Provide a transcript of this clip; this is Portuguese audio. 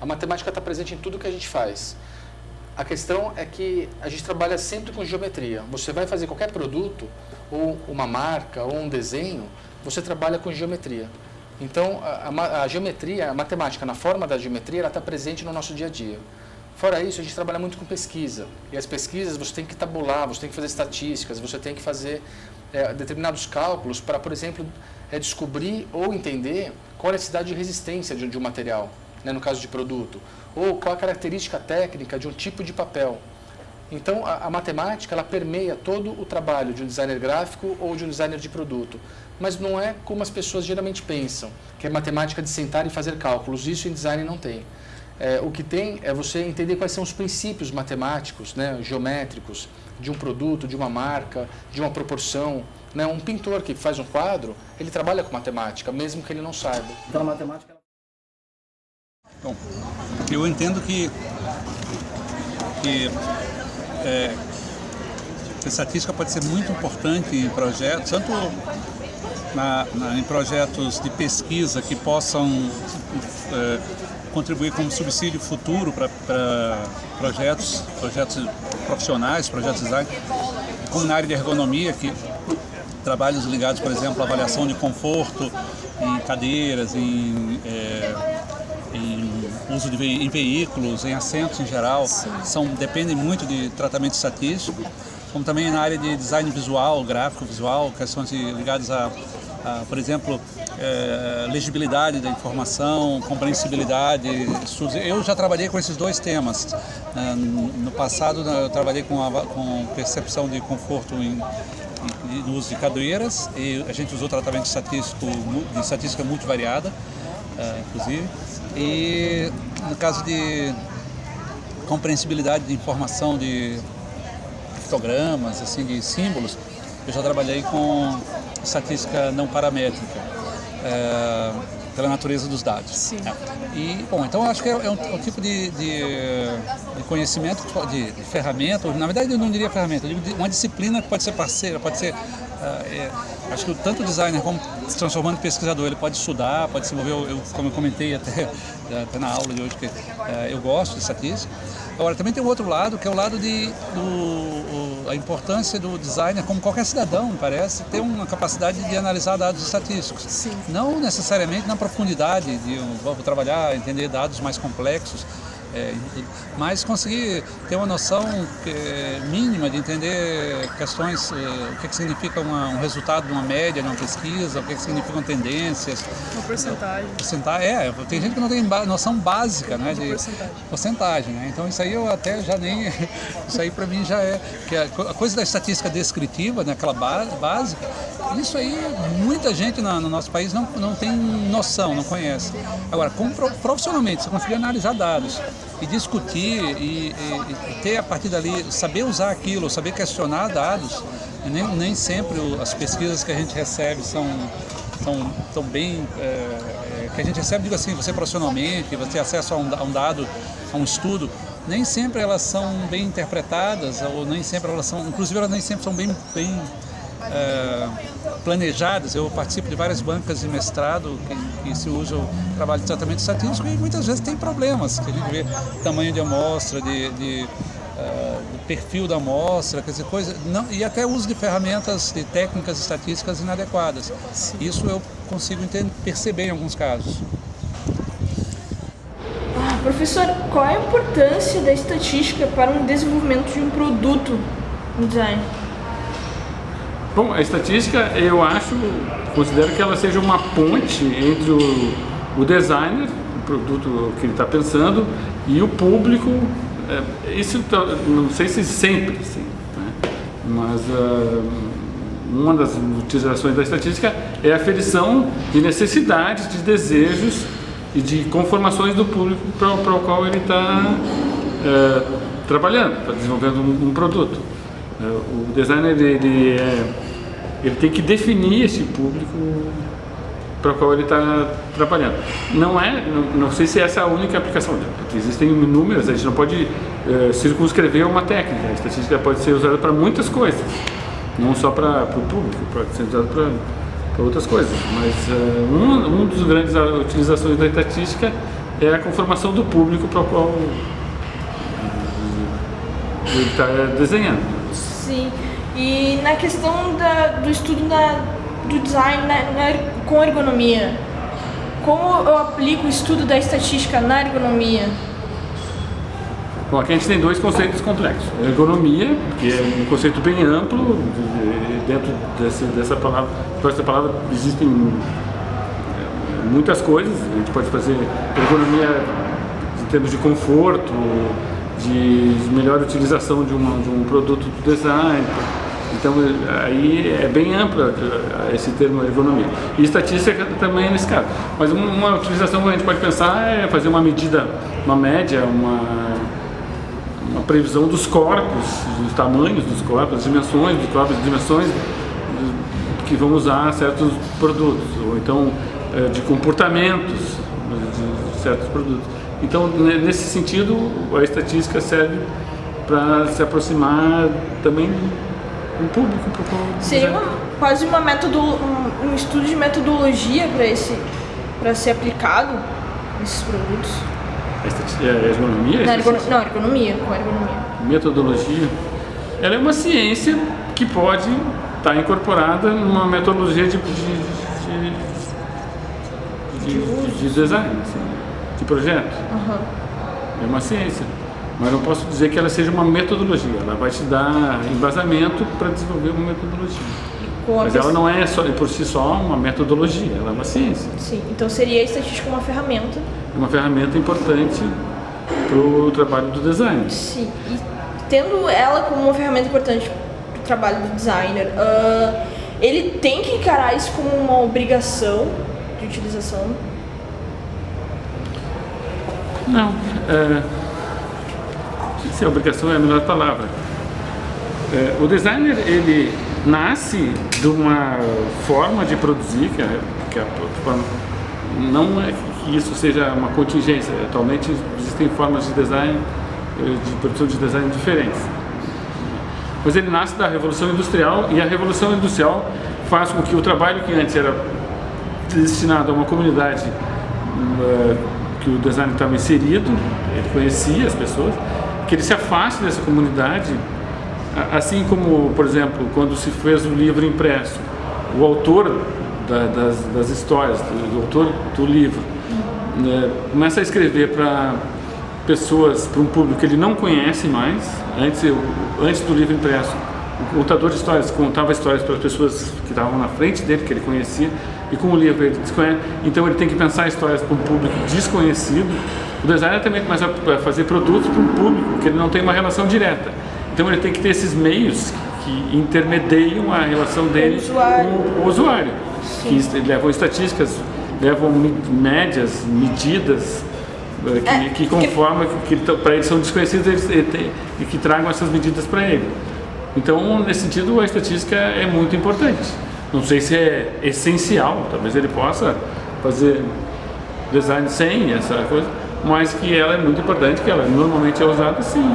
A matemática está presente em tudo que a gente faz. A questão é que a gente trabalha sempre com geometria. Você vai fazer qualquer produto, ou uma marca, ou um desenho, você trabalha com geometria. Então, a geometria, a matemática na forma da geometria, ela está presente no nosso dia a dia. Fora isso, a gente trabalha muito com pesquisa. E as pesquisas você tem que tabular, você tem que fazer estatísticas, você tem que fazer determinados cálculos para, por exemplo, descobrir ou entender qual é a necessidade de resistência de um material, né, no caso de produto, ou qual a característica técnica de um tipo de papel. Então, a matemática ela permeia todo o trabalho de um designer gráfico ou de um designer de produto. Mas não é como as pessoas geralmente pensam, que é matemática de sentar e fazer cálculos. Isso em design não tem. O que tem é você entender quais são os princípios matemáticos, né, geométricos, de um produto, de uma marca, de uma proporção. Né? Um pintor que faz um quadro, ele trabalha com matemática, mesmo que ele não saiba. Então a matemática... Bom, eu entendo que a estatística pode ser muito importante em projetos, tanto em projetos de pesquisa que possam contribuir como subsídio futuro para projetos profissionais, projetos de design, como na área de ergonomia, que trabalhos ligados, por exemplo, à avaliação de conforto em cadeiras, em uso em veículos, em assentos em geral, dependem muito de tratamento estatístico, como também na área de design visual, gráfico visual, questões ligadas a por exemplo, legibilidade da informação, compreensibilidade, estudos. Eu já trabalhei com esses dois temas. No passado eu trabalhei com percepção de conforto no uso de cadeiras, e a gente usou tratamento de estatística multivariada, inclusive. E no caso de compreensibilidade de informação de pictogramas, assim, de símbolos, eu já trabalhei com estatística não paramétrica, pela natureza dos dados. Sim. E, bom, então eu acho que é um tipo de conhecimento, de ferramenta, na verdade eu não diria ferramenta, eu digo uma disciplina que pode ser parceira, pode ser... acho que tanto o designer como se transformando em pesquisador, ele pode estudar, pode se envolver, como eu comentei até na aula de hoje, que eu gosto de estatística. Agora, também tem o outro lado, que é o lado a importância do designer, como qualquer cidadão, parece, ter uma capacidade de analisar dados estatísticos. Sim. Não necessariamente na profundidade de vou trabalhar, entender dados mais complexos, mas conseguir ter uma noção mínima de entender questões, o que significa um resultado de uma média, de uma pesquisa, o que significam tendências. Uma porcentagem. Tem gente que não tem noção básica, né, de porcentagem, né? Então isso aí eu até já nem... Isso aí para mim já é... Que a coisa da estatística descritiva, né, aquela básica, isso aí muita gente no nosso país não tem noção, não conhece. Agora, como profissionalmente, você conseguir analisar dados e discutir e ter a partir dali, saber usar aquilo, saber questionar dados, e nem sempre as pesquisas que a gente recebe são bem... que a gente recebe, digo assim, você profissionalmente, você tem acesso a um dado, a um estudo, nem sempre elas são bem interpretadas, ou nem sempre elas são... Inclusive, elas nem sempre são bem planejadas. Eu participo de várias bancas de mestrado que se usa o trabalho de tratamento estatístico, e muitas vezes tem problemas, que a gente vê tamanho de amostra, do perfil da amostra, quer dizer, e até uso de ferramentas, de técnicas estatísticas inadequadas. Sim. Isso eu consigo perceber em alguns casos. Professor, qual é a importância da estatística para o desenvolvimento de um produto no design? Bom, a estatística, eu considero que ela seja uma ponte entre o designer, o produto que ele está pensando, e o público. Isso não sei se sempre, assim, né? Mas uma das utilizações da estatística é a aferição de necessidades, de desejos e de conformações do público para o qual ele está trabalhando, está desenvolvendo um produto. O designer ele tem que definir esse público para o qual ele está trabalhando. Não sei se essa é a única aplicação dela, porque existem inúmeras, a gente não pode circunscrever uma técnica. A estatística pode ser usada para muitas coisas, não só para o público, pode ser usada para outras coisas. Mas uma das grandes utilizações da estatística é a conformação do público para o qual ele está desenhando. Sim. E na questão do estudo do design com ergonomia, como eu aplico o estudo da estatística na ergonomia? Bom, aqui a gente tem dois conceitos complexos. A ergonomia, que é um conceito bem amplo, dentro dessa palavra, existem muitas coisas. A gente pode fazer ergonomia em termos de conforto, de melhor utilização de um produto do design. Então, aí é bem amplo esse termo ergonomia. E estatística também nesse caso. Mas uma utilização que a gente pode pensar é fazer uma medida, uma média, uma previsão dos corpos, dos tamanhos dos corpos, das dimensões dos corpos, dimensões que vão usar certos produtos, ou então de comportamentos de certos produtos. Então, nesse sentido, a estatística serve para se aproximar também do público. Seria quase um estudo de metodologia para ser aplicado nesses produtos? A ergonomia? Não, ergonomia, com ergonomia. Metodologia, ela é uma ciência que pode estar incorporada numa metodologia de design, assim, de projeto. Uhum. É uma ciência, mas não posso dizer que ela seja uma metodologia. Ela vai te dar embasamento para desenvolver uma metodologia. Mas ela não é por si só uma metodologia, ela é uma ciência. Sim, então seria a estatística uma ferramenta. Uma ferramenta importante para o trabalho do design. Sim, e tendo ela como uma ferramenta importante para o trabalho do designer, ele tem que encarar isso como uma obrigação de utilização? Não, se a obrigação é a melhor palavra. O designer, ele nasce de uma forma de produzir, que a forma, não é que isso seja uma contingência. Atualmente existem formas de design, de produção de design diferentes. Mas ele nasce da Revolução Industrial, e a Revolução Industrial faz com que o trabalho que antes era destinado a uma comunidade que o design estava inserido, ele conhecia as pessoas, que ele se afaste dessa comunidade, assim como, por exemplo, quando se fez o livro impresso, o autor das histórias, o autor do livro, começa a escrever para pessoas, para um público que ele não conhece mais. Antes do livro impresso, o contador de histórias contava histórias para as pessoas que estavam na frente dele, que ele conhecia, e com o livro ele desconhece, então ele tem que pensar histórias para um público desconhecido. O designer também começa a fazer produtos para um público que ele não tem uma relação direta, então ele tem que ter esses meios que intermediam a relação dele com o usuário, que levam estatísticas, levam médias, medidas, que conformam, que para eles são desconhecidos e que tragam essas medidas para ele. Então, nesse sentido, a estatística é muito importante. Não sei se é essencial, talvez ele possa fazer design sem essa coisa, mas que ela é muito importante, que ela normalmente é usada sim.